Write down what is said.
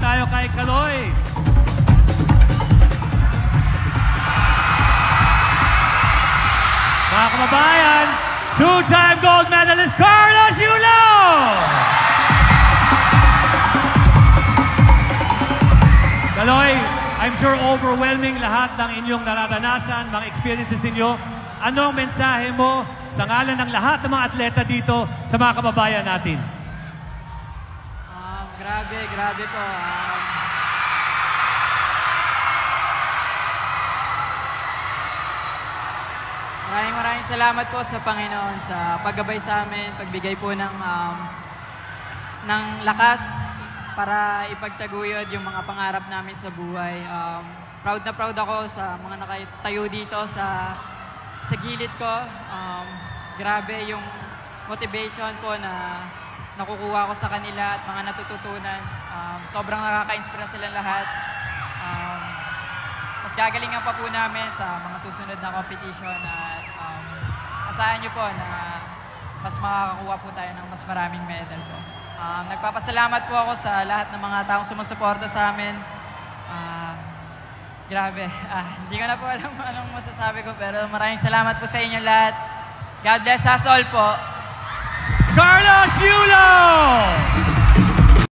tayo kay Kaloy. Mga kababayan, two-time gold medalist Carlos Yulo! Kaloy, I'm sure overwhelming lahat ng inyong nararanasan, mga experiences ninyo. Anong mensahe mo sa ngalan ng lahat ng mga atleta dito sa mga kababayan natin? Grabe po. Maraming salamat po sa Panginoon sa paggabay sa amin, pagbigay po ng lakas para ipagtaguyod yung mga pangarap namin sa buhay. Proud na proud ako sa mga nakatayo dito sa gilid ko. Grabe yung motivation po na nakukuha ko sa kanila at mga natututunan. Sobrang nakaka-inspira silang lahat. Mas gagalingan pa po namin sa mga susunod na competition at asahan nyo po na mas makakakuha po tayo ng mas maraming medal po. Nagpapasalamat po ako sa lahat ng mga taong sumusuporta sa amin. Grabe. Hindi ko na po alam anong masasabi ko pero maraming salamat po sa inyo lahat. God bless us all po. Carlos Yulo!